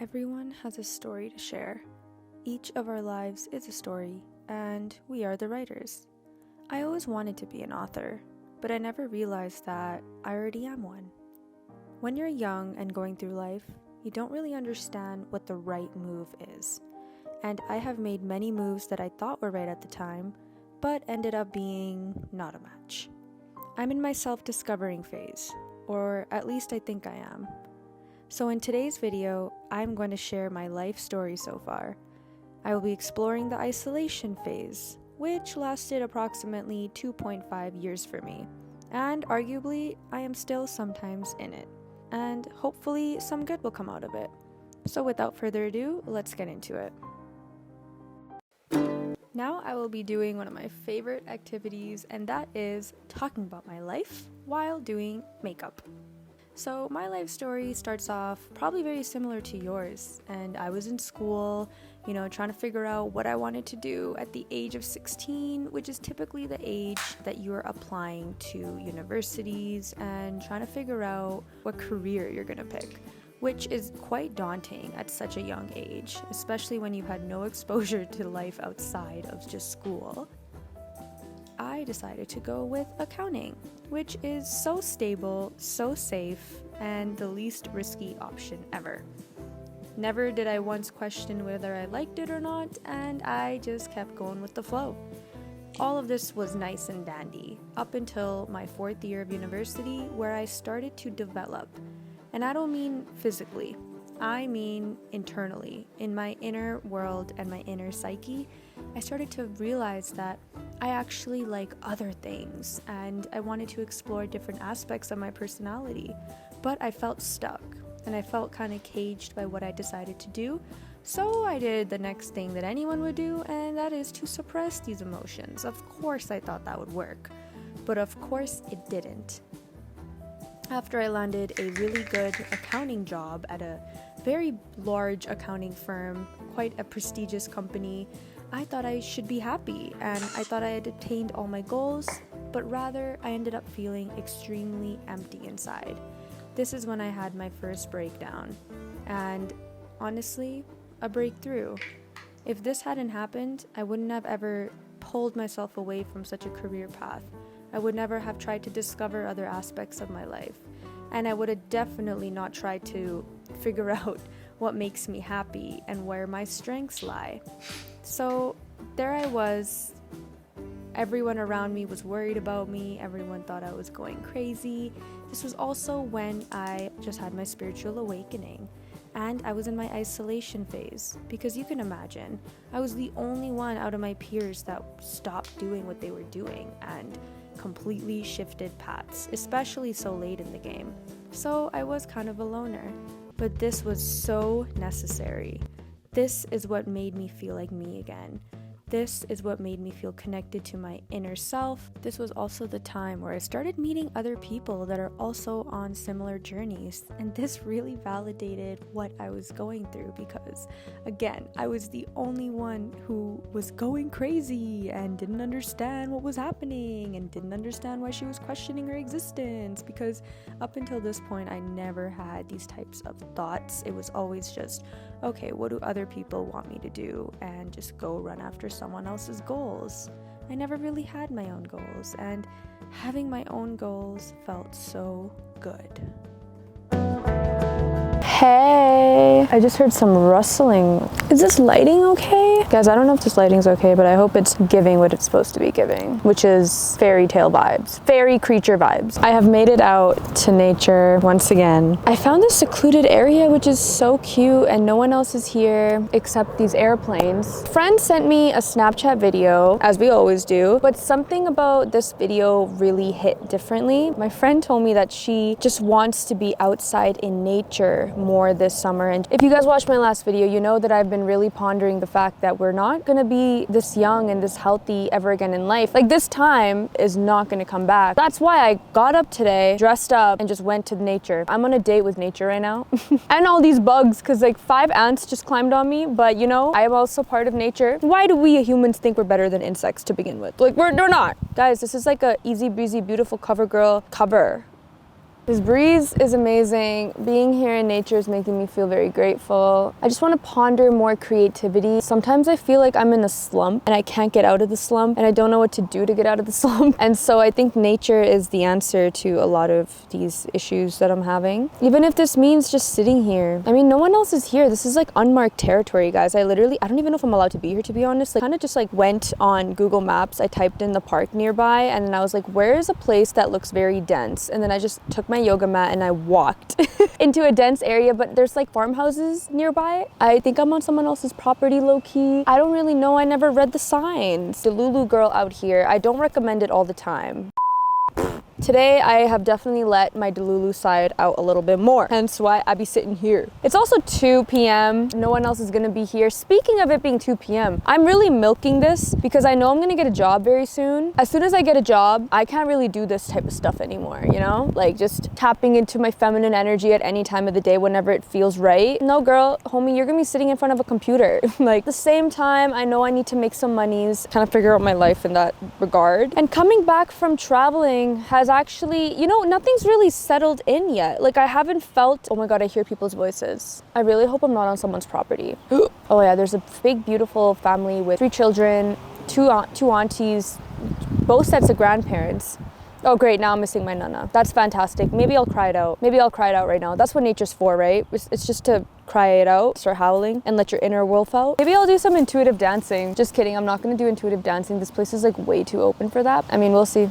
Everyone has a story to share. Each of our lives is a story, and we are the writers. I always wanted to be an author, but I never realized that I already am one. When you're young and going through life, you don't really understand what the right move is. And I have made many moves that I thought were right at the time, but ended up being not a match. I'm in my self-discovering phase, or at least I think I am. So in today's video, I'm going to share my life story so far. I will be exploring the isolation phase, which lasted approximately 2.5 years for me, and arguably, I am still sometimes in it, and hopefully some good will come out of it. So without further ado, let's get into it. Now I will be doing one of my favorite activities, and that is talking about my life while doing makeup. So my life story starts off probably very similar to yours, and I was in school, trying to figure out what I wanted to do at the age of 16, which is typically the age that you're applying to universities and trying to figure out what career you're gonna pick, which is quite daunting at such a young age, especially when you've had no exposure to life outside of just school. I decided to go with accounting, which is so stable, so safe, and the least risky option ever. Never did I once question whether I liked it or not, and I just kept going with the flow. All of this was nice and dandy, up until my 4th year of university, where I started to develop. And I don't mean physically, I mean internally. In my inner world and my inner psyche, I started to realize that I actually like other things, and I wanted to explore different aspects of my personality, but I felt stuck, and I felt kind of caged by what I decided to do, so I did the next thing that anyone would do, and that is to suppress these emotions. Of course I thought that would work, but of course it didn't. After I landed a really good accounting job at a very large accounting firm, quite a prestigious company, I thought I should be happy, and I thought I had attained all my goals, but rather I ended up feeling extremely empty inside. This is when I had my first breakdown, and honestly, a breakthrough. If this hadn't happened, I wouldn't have ever pulled myself away from such a career path. I would never have tried to discover other aspects of my life, and I would have definitely not tried to figure out what makes me happy and where my strengths lie. So there I was. Everyone around me was worried about me. Everyone thought I was going crazy. This was also when I just had my spiritual awakening, and I was in my isolation phase, because you can imagine, I was the only one out of my peers that stopped doing what they were doing and completely shifted paths, especially so late in the game. So I was kind of a loner, but this was so necessary. This is what made me feel like me again. This is what made me feel connected to my inner self. This was also the time where I started meeting other people that are also on similar journeys, and this really validated what I was going through, because again, I was the only one who was going crazy and didn't understand what was happening and didn't understand why she was questioning her existence, because up until this point I never had these types of thoughts. It was always just, okay, what do other people want me to do, and just go run after someone else's goals. I never really had my own goals, and having my own goals felt so good. Hey, I just heard some rustling. Is this lighting okay? Guys, I don't know if this lighting's okay, but I hope it's giving what it's supposed to be giving, which is fairy tale vibes, fairy creature vibes. I have made it out to nature once again. I found this secluded area, which is so cute, and no one else is here except these airplanes. Friend sent me a Snapchat video, as we always do, but something about this video really hit differently. My friend told me that she just wants to be outside in nature more this summer, and if you guys watched my last video, you know that I've been really pondering the fact that we're not gonna be this young and this healthy ever again in life. Like, this time is not gonna come back. That's why I got up today, dressed up, and just went to nature. I'm on a date with nature right now. And all these bugs, because like 5 ants just climbed on me, but I am also part of nature. Why do we humans think we're better than insects to begin with? Like, we're not. Guys, this is like a easy breezy, beautiful cover girl cover. This breeze is amazing. Being here in nature is making me feel very grateful. I just want to ponder more creativity. Sometimes I feel like I'm in a slump and I can't get out of the slump and I don't know what to do to get out of the slump. And so I think nature is the answer to a lot of these issues that I'm having. Even if this means just sitting here. I mean, no one else is here. This is like unmarked territory, guys. I don't even know if I'm allowed to be here, to be honest. Like, kind of just like went on Google Maps. I typed in the park nearby and then I was like, where is a place that looks very dense? And then I just took my yoga mat and I walked into a dense area, but there's like farmhouses nearby. I think I'm on someone else's property, low-key. I don't really know. I never read the signs. The Lulu girl out here. I don't recommend it all the time. Today, I have definitely let my Delulu side out a little bit more, hence why I be sitting here. It's also 2 p.m. No one else is gonna be here. Speaking of it being 2 p.m., I'm really milking this because I know I'm gonna get a job very soon. As soon as I get a job, I can't really do this type of stuff anymore, you know? Like just tapping into my feminine energy at any time of the day whenever it feels right. No, girl, homie, you're gonna be sitting in front of a computer. Like, at the same time, I know I need to make some monies, kind of figure out my life in that regard. And coming back from traveling has actually, you know, nothing's really settled in yet. Like, I haven't felt, oh my God, I hear people's voices. I really hope I'm not on someone's property. Oh yeah, there's a big, beautiful family with 3 children, two aunties, both sets of grandparents. Oh great, now I'm missing my nana. That's fantastic. Maybe I'll cry it out. Maybe I'll cry it out right now. That's what nature's for, right? It's just to cry it out, start howling, and let your inner wolf out. Maybe I'll do some intuitive dancing. Just kidding, I'm not gonna do intuitive dancing. This place is like way too open for that. I mean, we'll see.